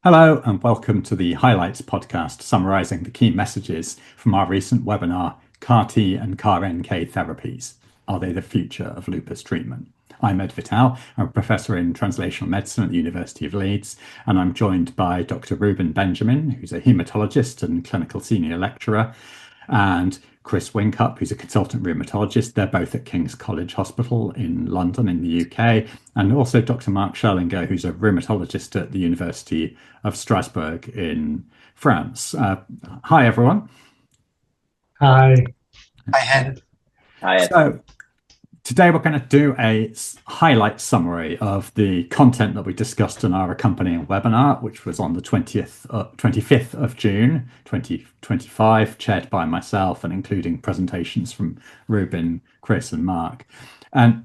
Hello, and welcome to the Highlights podcast summarizing the key messages from our recent webinar, CAR-T and CAR-NK therapies. Are they the future of lupus treatment? I'm Ed Vital. I'm a professor in translational medicine at the University of Leeds, and I'm joined by Dr. Ruben Benjamin, who's a hematologist and clinical senior lecturer, and Chris Wincup, who's a consultant rheumatologist. They're both at King's College Hospital in London in the UK. And also Dr. Mark Scherlinger, who's a rheumatologist at the University of Strasbourg in France. Hi, everyone. Hi. Hi, Ed. Hi, Ed. So today we're going to do a highlight summary of the content that we discussed in our accompanying webinar, which was on the 25th of June 2025, chaired by myself and including presentations from Ruben, Chris and Mark. And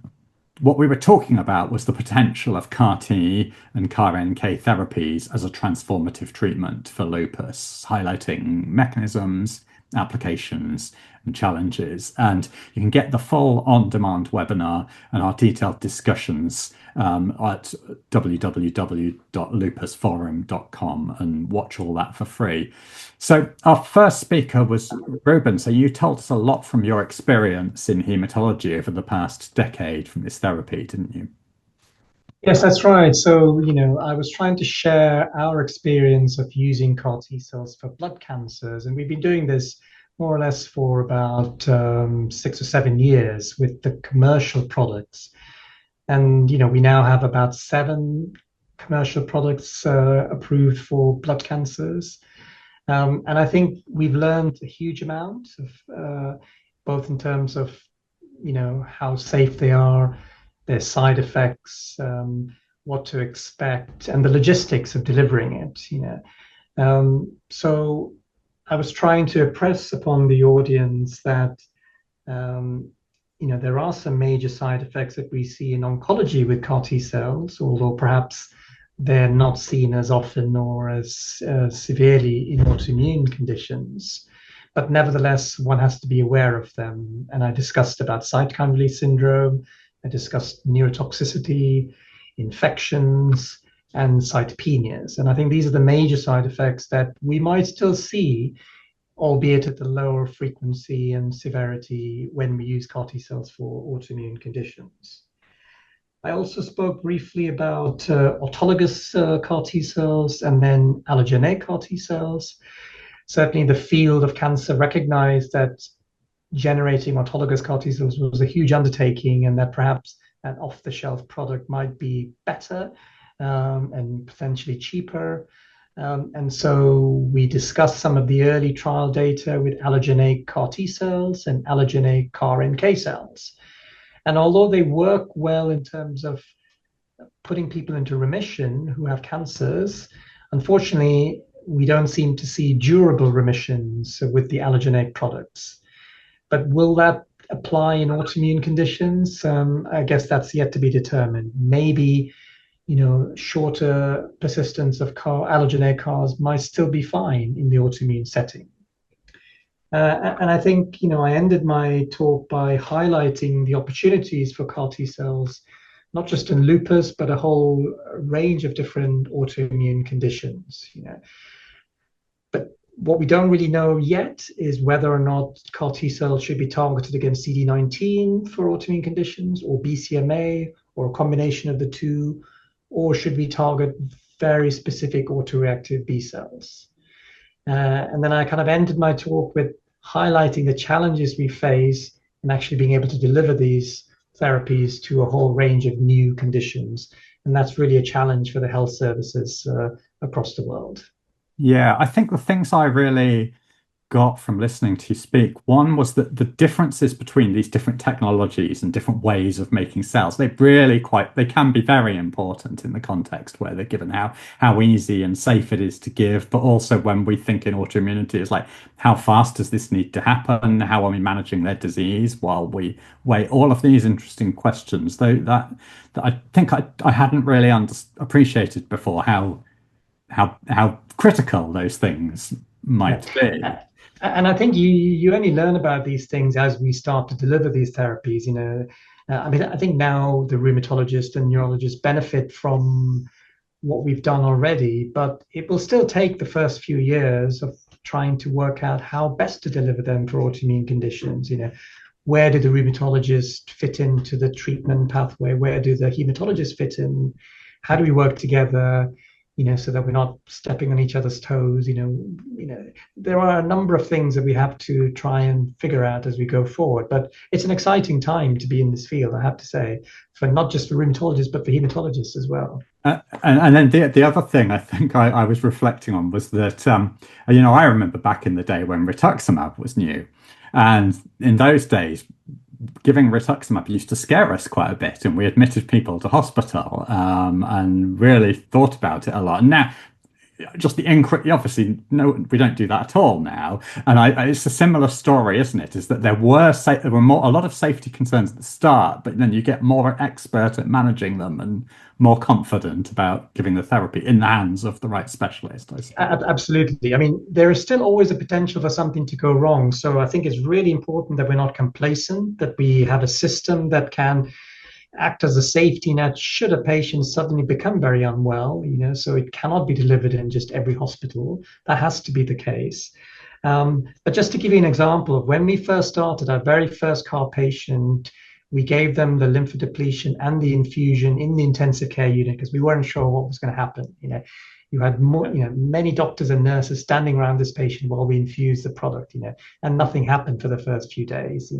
what we were talking about was the potential of CAR-T and CAR-NK therapies as a transformative treatment for lupus, highlighting mechanisms, applications and challenges. And you can get the full on-demand webinar and our detailed discussions at www.lupusforum.com and watch all that for free. So our first speaker was Ruben. So you told us a lot from your experience in hematology over the past decade from this therapy, didn't you? Yes, that's right. So, I was trying to share our experience of using CAR T cells for blood cancers. And we've been doing this more or less for about 6 or 7 years with the commercial products. And, we now have about 7 commercial products approved for blood cancers. And I think we've learned a huge amount of both in terms of, how safe they are, their side effects, what to expect, and the logistics of delivering it. So I was trying to impress upon the audience that there are some major side effects that we see in oncology with CAR T cells, although perhaps they're not seen as often or as severely in autoimmune conditions. But nevertheless, one has to be aware of them. And I discussed about cytokine release syndrome. I discussed neurotoxicity, infections, and cytopenias. And I think these are the major side effects that we might still see, albeit at the lower frequency and severity when we use CAR T cells for autoimmune conditions. I also spoke briefly about autologous CAR T cells and then allogeneic CAR T cells. Certainly the field of cancer recognized that generating autologous CAR T cells was a huge undertaking, and that perhaps an off-the-shelf product might be better and potentially cheaper. And so we discussed some of the early trial data with allogeneic CAR T cells and allogeneic CAR-NK cells. And although they work well in terms of putting people into remission who have cancers, unfortunately, we don't seem to see durable remissions with the allogeneic products. But will that apply in autoimmune conditions? I guess that's yet to be determined. Maybe, shorter persistence of allogeneic CARs might still be fine in the autoimmune setting. And I think, I ended my talk by highlighting the opportunities for CAR T cells, not just in lupus, but a whole range of different autoimmune conditions. But what we don't really know yet is whether or not CAR T cells should be targeted against CD19 for autoimmune conditions, or BCMA, or a combination of the two, or should we target very specific autoreactive B cells? And then I kind of ended my talk with highlighting the challenges we face in actually being able to deliver these therapies to a whole range of new conditions. And that's really a challenge for the health services across the world. Yeah, I think the things I really got from listening to you speak, one was that the differences between these different technologies and different ways of making cells, they can be very important in the context where they're given, how easy and safe it is to give, but also when we think in autoimmunity, it's like, how fast does this need to happen? How are we managing their disease while we wait? All of these interesting questions, though, that I think I hadn't really appreciated before how critical those things might be. And I think you only learn about these things as we start to deliver these therapies. I think now the rheumatologists and neurologists benefit from what we've done already, but it will still take the first few years of trying to work out how best to deliver them for autoimmune conditions. Where do the rheumatologists fit into the treatment pathway? Where do the hematologists fit in? How do we work together? So that we're not stepping on each other's toes. There are a number of things that we have to try and figure out as we go forward. But it's an exciting time to be in this field, I have to say, for not just for rheumatologists, but for hematologists as well. And then the other thing I think I was reflecting on was that, I remember back in the day when rituximab was new. And in those days, giving rituximab used to scare us quite a bit, and we admitted people to hospital and really thought about it a lot. And now, just the increase, obviously, no, we don't do that at all now. And it's a similar story, isn't it? Is that there were a lot of safety concerns at the start, but then you get more expert at managing them and more confident about giving the therapy in the hands of the right specialist, I suppose. Absolutely. I mean, there is still always a potential for something to go wrong. So I think it's really important that we're not complacent, that we have a system that can act as a safety net should a patient suddenly become very unwell, so it cannot be delivered in just every hospital. That has to be the case. But just to give you an example of when we first started, our very first CAR patient, we gave them the lymphodepletion and the infusion in the intensive care unit because we weren't sure what was going to happen. You had many doctors and nurses standing around this patient while we infused the product, and nothing happened for the first few days.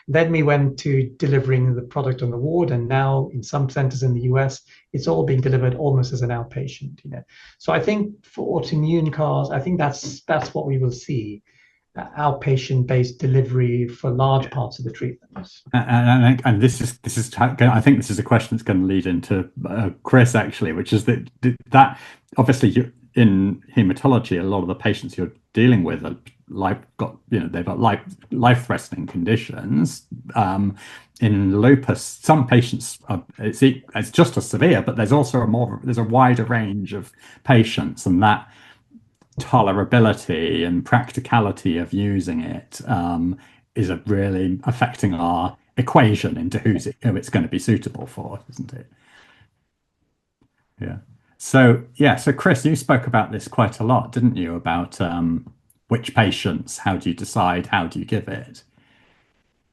Then we went to delivering the product on the ward, and now in some centers in the US, it's all being delivered almost as an outpatient. So I think for autoimmune CARs, I think that's what we will see. Outpatient-based delivery for large parts of the treatments. And this is I think this is a question that's going to lead into Chris actually, which is that obviously in hematology, a lot of the patients you're dealing with are they've got life-threatening conditions. In lupus, some patients it's just as severe, but there's also there's a wider range of patients, and that tolerability and practicality of using it is really affecting our equation into who it's going to be suitable for, isn't it? Yeah. So Chris, you spoke about this quite a lot, didn't you? About which patients, how do you decide, how do you give it?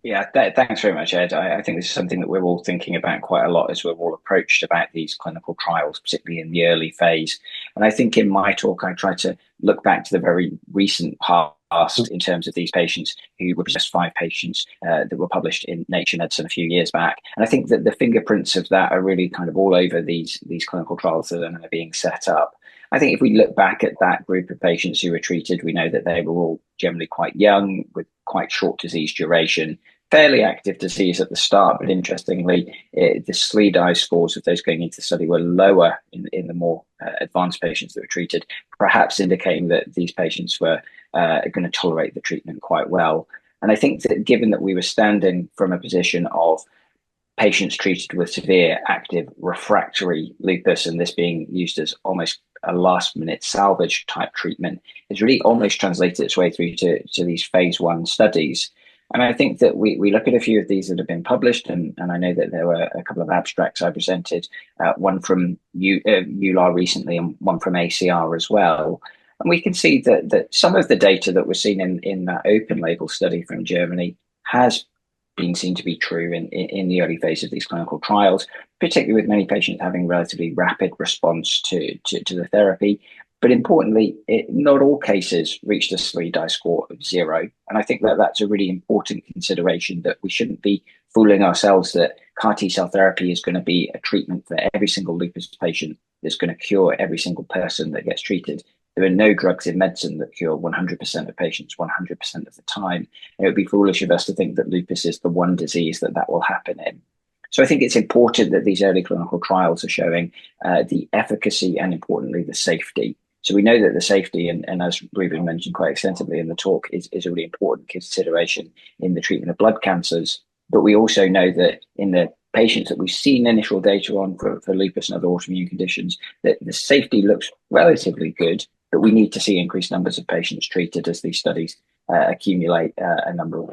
Yeah, thanks very much, Ed. I think this is something that we're all thinking about quite a lot as we're all approached about these clinical trials, particularly in the early phase. And I think in my talk, I try to look back to the very recent past in terms of these patients who were just 5 patients that were published in Nature Medicine a few years back. And I think that the fingerprints of that are really kind of all over these clinical trials that are being set up. I think if we look back at that group of patients who were treated, we know that they were all generally quite young with quite short disease duration, fairly active disease at the start, but interestingly, the SLEDAI scores of those going into the study were lower in the more advanced patients that were treated, perhaps indicating that these patients were going to tolerate the treatment quite well. And I think that given that we were standing from a position of patients treated with severe active refractory lupus, and this being used as almost a last minute salvage type treatment, has really almost translated its way through to these phase 1 studies. And I think that we look at a few of these that have been published, and I know that there were a couple of abstracts I presented, one from EULAR recently and one from ACR as well. And we can see that some of the data that was seen in that open label study from Germany has been seen to be true in the early phase of these clinical trials, particularly with many patients having relatively rapid response to the therapy. But importantly, not all cases reached a SLEDAI score of 0. And I think that that's a really important consideration, that we shouldn't be fooling ourselves that CAR T-cell therapy is going to be a treatment for every single lupus patient that's going to cure every single person that gets treated. There are no drugs in medicine that cure 100% of patients 100% of the time. And it would be foolish of us to think that lupus is the one disease that will happen in. So I think it's important that these early clinical trials are showing the efficacy and, importantly, the safety. So we know that the safety, and as Ruben mentioned quite extensively in the talk, is a really important consideration in the treatment of blood cancers. But we also know that in the patients that we've seen initial data on for lupus and other autoimmune conditions, that the safety looks relatively good, but we need to see increased numbers of patients treated as these studies accumulate a number of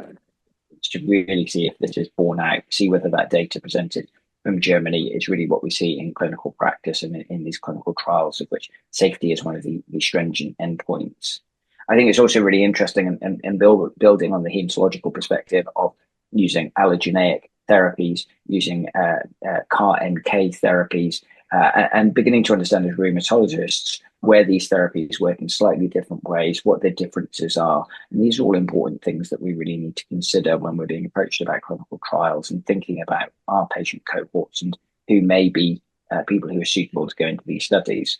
to really see if this is borne out, see whether that data presented from Germany is really what we see in clinical practice and in these clinical trials, of which safety is one of the stringent endpoints. I think it's also really interesting and building on the hematological perspective of using allogeneic therapies, using CAR-NK therapies, and beginning to understand as rheumatologists where these therapies work in slightly different ways, what their differences are. And these are all important things that we really need to consider when we're being approached about clinical trials and thinking about our patient cohorts and who may be people who are suitable to go into these studies.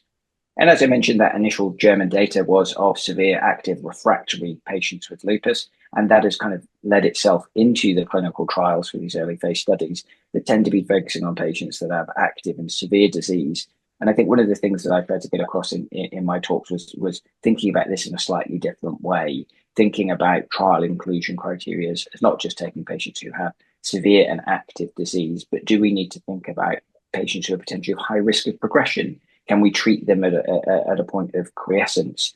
And as I mentioned, that initial German data was of severe active refractory patients with lupus. And that has kind of led itself into the clinical trials for these early phase studies that tend to be focusing on patients that have active and severe disease. And I think one of the things that I tried to get across in my talks was thinking about this in a slightly different way, thinking about trial inclusion criteria as not just taking patients who have severe and active disease, but do we need to think about patients who are potentially of high risk of progression? Can we treat them at a point of quiescence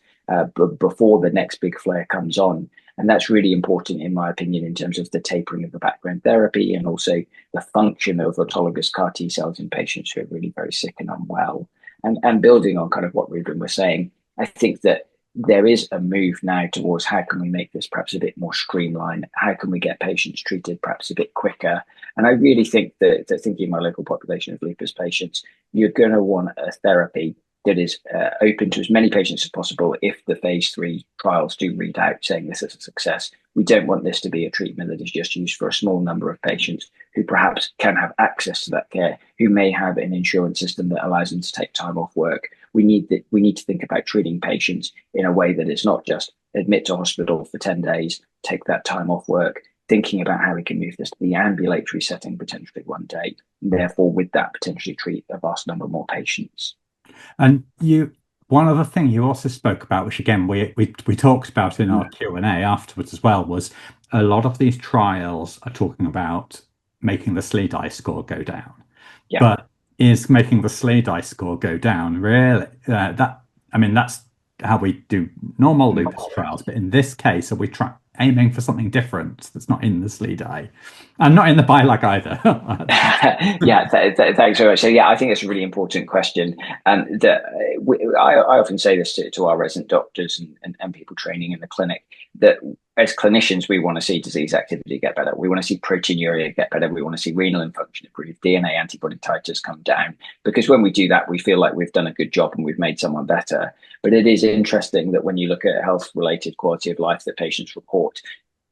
before the next big flare comes on? And that's really important, in my opinion, in terms of the tapering of the background therapy and also the function of autologous CAR T cells in patients who are really very sick and unwell. And building on kind of what Ruben was saying, I think that there is a move now towards how can we make this perhaps a bit more streamlined? How can we get patients treated perhaps a bit quicker? And I really think that thinking of my local population of lupus patients, you're going to want a therapy that is open to as many patients as possible if the phase 3 trials do read out saying this is a success. We don't want this to be a treatment that is just used for a small number of patients who perhaps can have access to that care, who may have an insurance system that allows them to take time off work. We need to think about treating patients in a way that is not just admit to hospital for 10 days, take that time off work, thinking about how we can move this to the ambulatory setting potentially one day, and therefore with that potentially treat a vast number more patients. And one other thing you also spoke about, which again we talked about in our Q&A afterwards as well, was a lot of these trials are talking about making the SLEDAI score go down. Yeah. But is making the SLEDAI score go down really that's how we do normal lupus trials, but in this case, are we aiming for something different that's not in the SLEDAI and not in the BILAG either? Yeah, thanks very much. So yeah, I think it's a really important question. And I often say this to our resident doctors and people training in the clinic, that as clinicians, we want to see disease activity get better. We want to see proteinuria get better. We want to see renal function improve, DNA antibody titers come down. Because when we do that, we feel like we've done a good job and we've made someone better. But it is interesting that when you look at health-related quality of life that patients report,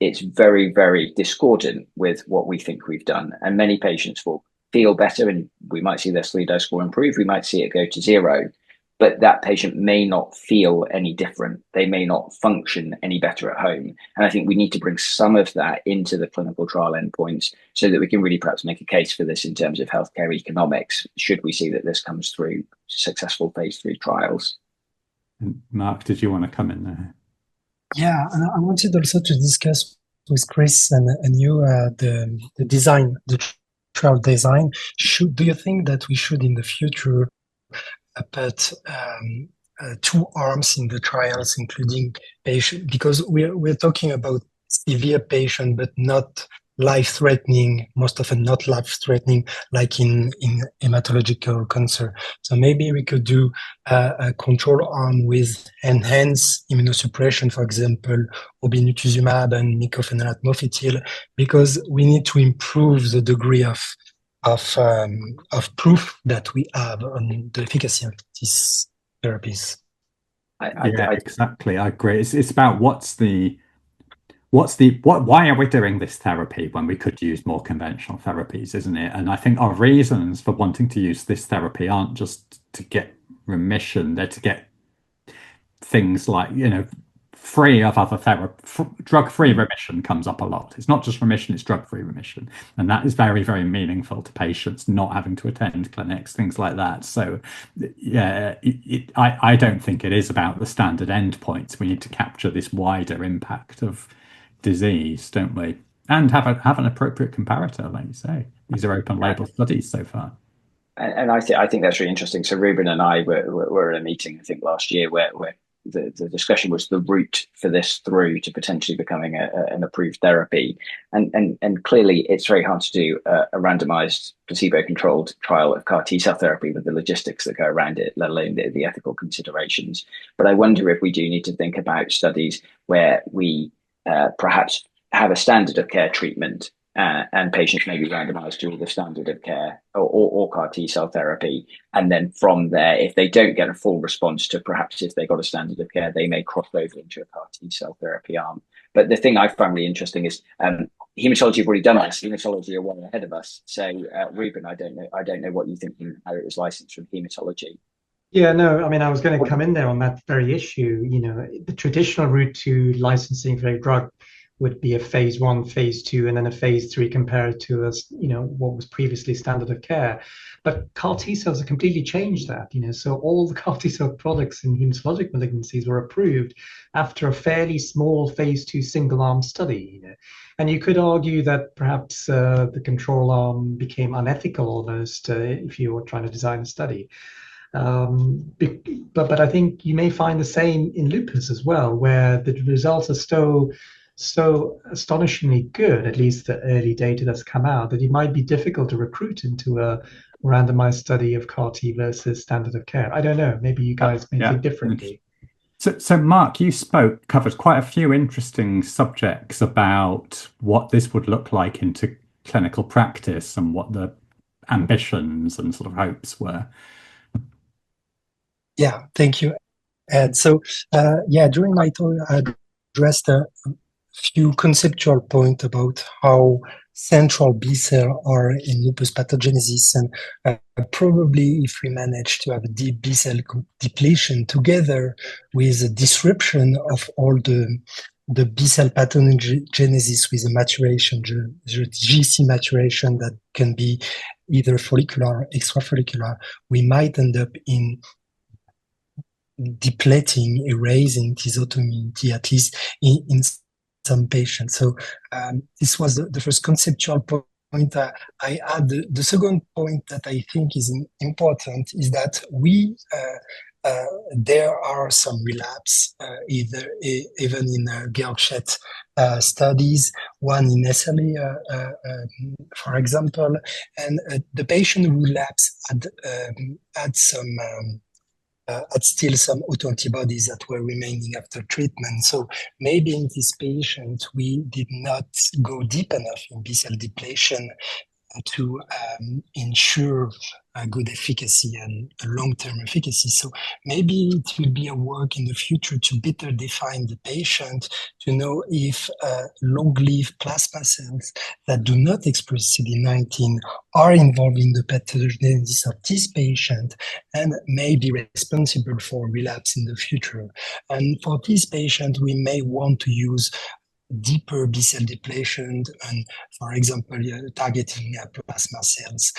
it's very, very discordant with what we think we've done. And many patients will feel better and we might see their SLEDAI score improve. We might see it go to 0. But that patient may not feel any different. They may not function any better at home. And I think we need to bring some of that into the clinical trial endpoints so that we can really perhaps make a case for this in terms of healthcare economics, should we see that this comes through successful phase 3 trials. And Mark, did you want to come in there? Yeah, and I wanted also to discuss with Chris and you the design, the trial design. Do you think that we should in the future put 2 arms in the trials, including patient, because we're talking about severe patient, but not life-threatening, most often not life-threatening, like in hematological cancer. So maybe we could do a control arm with enhanced immunosuppression, for example, obinutuzumab and mycophenolate mofetil, because we need to improve the degree of proof that we have on the efficacy of these therapies. Exactly. I agree. It's about why are we doing this therapy when we could use more conventional therapies, isn't it? And I think our reasons for wanting to use this therapy aren't just to get remission, they're to get things like, free of other therapy. Drug-free remission comes up a lot. It's not just remission, it's drug-free remission. And that is very, very meaningful to patients not having to attend clinics, things like that. So yeah, I don't think it is about the standard endpoints. We need to capture this wider impact of disease, don't we? And have an appropriate comparator, like you say. These are open label studies so far. And I think that's really interesting. So Ruben and I were at a meeting, I think last year, where the discussion was the route for this through to potentially becoming an approved therapy. And clearly, it's very hard to do a randomized placebo-controlled trial of CAR T cell therapy with the logistics that go around it, let alone the ethical considerations. But I wonder if we do need to think about studies where we perhaps have a standard of care treatment and patients may be randomized to the standard of care or CAR T cell therapy. And then from there, if they don't get a full response to perhaps if they got a standard of care, they may cross over into a CAR T cell therapy arm. But the thing I find really interesting is hematology have already done this. Hematology are one ahead of us. So Ruben, I don't know what you think from how it was licensed from hematology. Yeah, no, I mean, I was going to come in there on that very issue. The traditional route to licensing for a drug would be a phase 1, phase 2, and then a phase 3 compared to what was previously standard of care. But CAR T cells have completely changed that. So all the CAR T cell products in hematologic malignancies were approved after a fairly small phase 2 single arm study. And you could argue that perhaps the control arm became unethical almost if you were trying to design a study. But I think you may find the same in lupus as well, where the results are so astonishingly good, at least the early data that's come out, that it might be difficult to recruit into a randomized study of CAR T versus standard of care. I don't know. Maybe you guys may think differently. So Mark, you covered quite a few interesting subjects about what this would look like into clinical practice and what the ambitions and sort of hopes were. Yeah, thank you, Ed. So, during my talk, I addressed a few conceptual points about how central B cell are in lupus pathogenesis, and probably if we manage to have a deep B cell depletion together with a disruption of all the B cell pathogenesis with a maturation, the GC maturation that can be either follicular or extrafollicular, we might end up in depleting, erasing T autoimmunity, at least in some patients. So this was the first conceptual point I had. The second point that I think is important is that there are some relapse, even in Gerchet studies, one in SLA, for example, and the patient who relapsed had still some autoantibodies that were remaining after treatment. So maybe in this patient, we did not go deep enough in B-cell depletion to ensure a good efficacy and a long-term efficacy. So maybe it will be a work in the future to better define the patient, to know if long-lived plasma cells that do not express CD19 are involved in the pathogenesis of this patient and may be responsible for relapse in the future. And for this patient, we may want to use deeper B-cell depletion and, for example, targeting plasma cells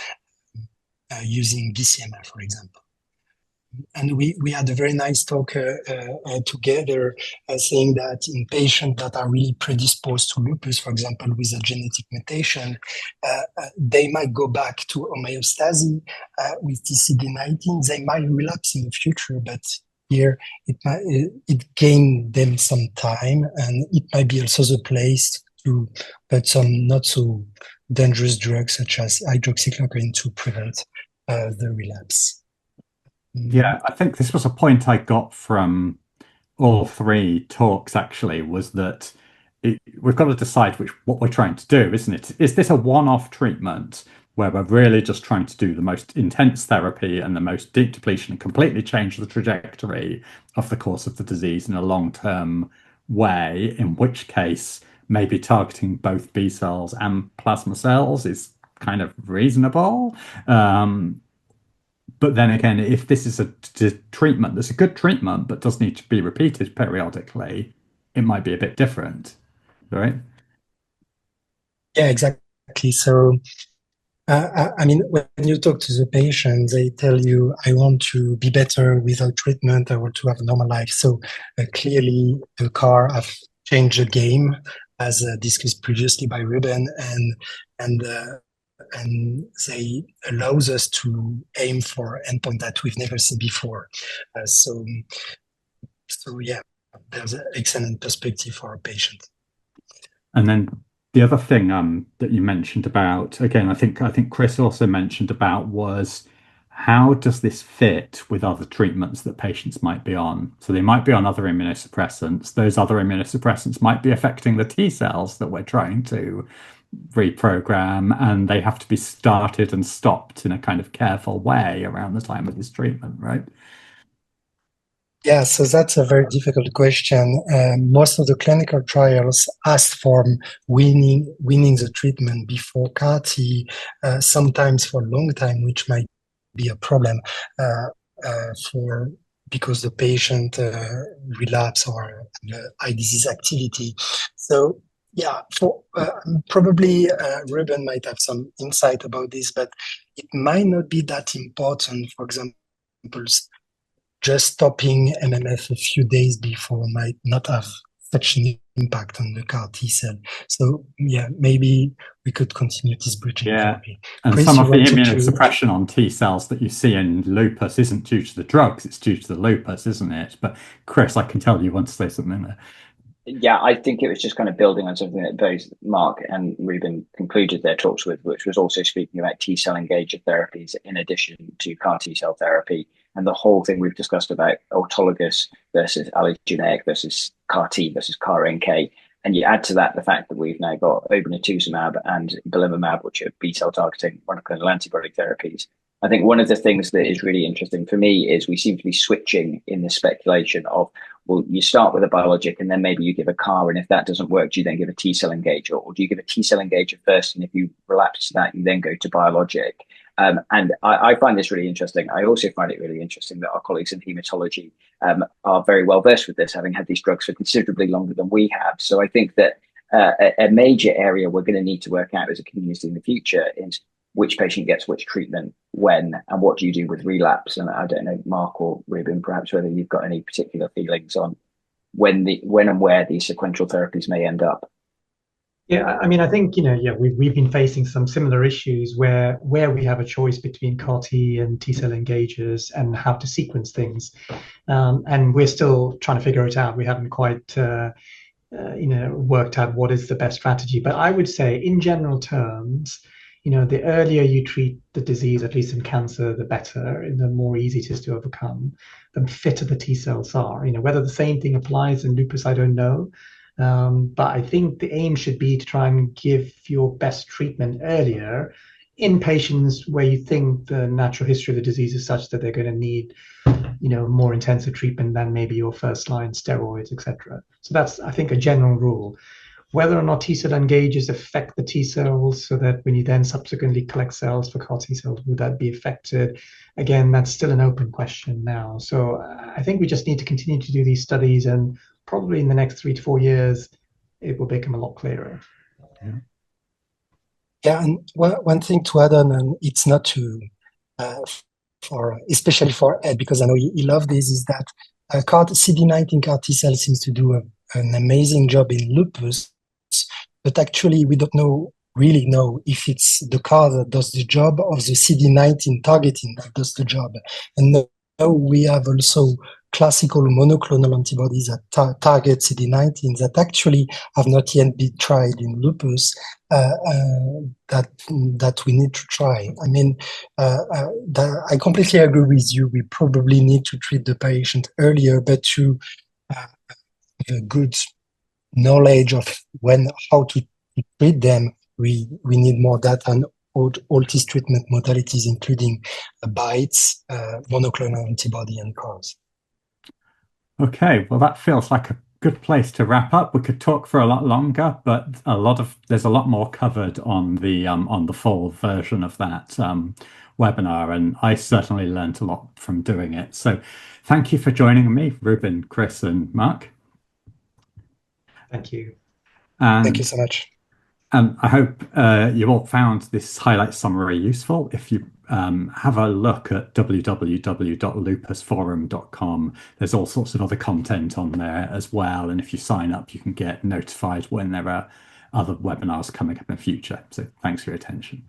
using BCMA, for example. And we had a very nice talk together saying that in patients that are really predisposed to lupus, for example, with a genetic mutation, they might go back to homeostasis with TCD19. They might relapse in the future, but here it gained them some time, and it might be also the place to put some not so dangerous drugs such as hydroxychloroquine to prevent the relapse. Yeah, I think this was a point I got from all three talks actually, was that we've got to decide what we're trying to do, isn't it? Is this a one-off treatment where we're really just trying to do the most intense therapy and the most deep depletion and completely change the trajectory of the course of the disease in a long-term way, in which case maybe targeting both B cells and plasma cells is kind of reasonable. But then again, if this is a treatment that's a good treatment but does need to be repeated periodically, it might be a bit different, right? Yeah, exactly. So, I mean, when you talk to the patient, they tell you, I want to be better without treatment. I want to have a normal life. So clearly the CAR have changed the game, as discussed previously by Ruben, and they allows us to aim for endpoint that we've never seen before. So So yeah, there's an excellent perspective for a patient. And then the other thing that you mentioned about, again, I think Chris also mentioned about was how does this fit with other treatments that patients might be on? So they might be on other immunosuppressants. Those other immunosuppressants might be affecting the T cells that we're trying to reprogram, and they have to be started and stopped in a kind of careful way around the time of this treatment, right? Yeah, so that's a very difficult question. Most of the clinical trials ask for winning the treatment before CAR T, sometimes for a long time, which might be a problem for because the patient relapse or high disease activity. So yeah, for probably Ruben might have some insight about this, but it might not be that important. For example, just stopping MMF a few days before might not have such an impact on the CAR T cell. So yeah, maybe we could continue this bridging therapy. And Chris, some you of the wanted to... immunosuppression on T cells that you see in lupus isn't due to the drugs, it's due to the lupus, isn't it? But Chris, I can tell you want to say something there. Yeah, I think it was just kind of building on something that both Mark and Ruben concluded their talks with, which was also speaking about T cell engager therapies in addition to CAR T cell therapy, and the whole thing we've discussed about autologous versus allogeneic versus CAR T versus CAR NK. And you add to that the fact that we've now got obinutuzumab and belimumab, which are B cell targeting monoclonal antibody therapies. I think one of the things that is really interesting for me is we seem to be switching in the speculation of, well, you start with a biologic and then maybe you give a CAR, and if that doesn't work, do you then give a T cell engager, or do you give a T cell engager first, and if you relapse to that, you then go to biologic? And I find this really interesting. I also find it really interesting that our colleagues in hematology are very well versed with this, having had these drugs for considerably longer than we have. So I think that a major area we're going to need to work out as a community in the future is which patient gets which treatment when, and what do you do with relapse. And I don't know, Mark or Ruben, perhaps whether you've got any particular feelings on when and where these sequential therapies may end up. Yeah, I mean, I think, we've been facing some similar issues where we have a choice between CAR T and T cell engagers and how to sequence things, and we're still trying to figure it out. We haven't quite worked out what is the best strategy. But I would say, in general terms, the earlier you treat the disease, at least in cancer, the better, and the more easy it is to overcome, the fitter the T cells are. Whether the same thing applies in lupus, I don't know. But I think the aim should be to try and give your best treatment earlier in patients where you think the natural history of the disease is such that they're going to need, more intensive treatment than maybe your first line steroids, etc. So that's, I think, a general rule. Whether or not T cell engagers affect the T cells so that when you then subsequently collect cells for CAR T cells, would that be affected? Again, that's still an open question now. So I think we just need to continue to do these studies, and probably in the next 3 to 4 years, it will become a lot clearer. Yeah, and one thing to add on, and it's not to, especially for Ed, because I know he loved this, is that CD19 CAR T cell seems to do an amazing job in lupus, but actually we don't really know if it's the CAR that does the job or the CD19 targeting that does the job. And now we have also classical monoclonal antibodies that target CD19 that actually have not yet been tried in lupus, that we need to try. I mean, I completely agree with you. We probably need to treat the patient earlier, but to have a good knowledge of how to treat them, we need more data on all these treatment modalities, including BiTEs, monoclonal antibody, and CARs. Okay, well, that feels like a good place to wrap up. We could talk for a lot longer, but there's a lot more covered on the full version of that webinar, and I certainly learned a lot from doing it. So thank you for joining me, Ruben, Chris, and Mark. Thank you. Thank you so much. And I hope you all found this highlight summary useful. If you have a look at www.lupusforum.com, there's all sorts of other content on there as well. And if you sign up, you can get notified when there are other webinars coming up in the future. So thanks for your attention.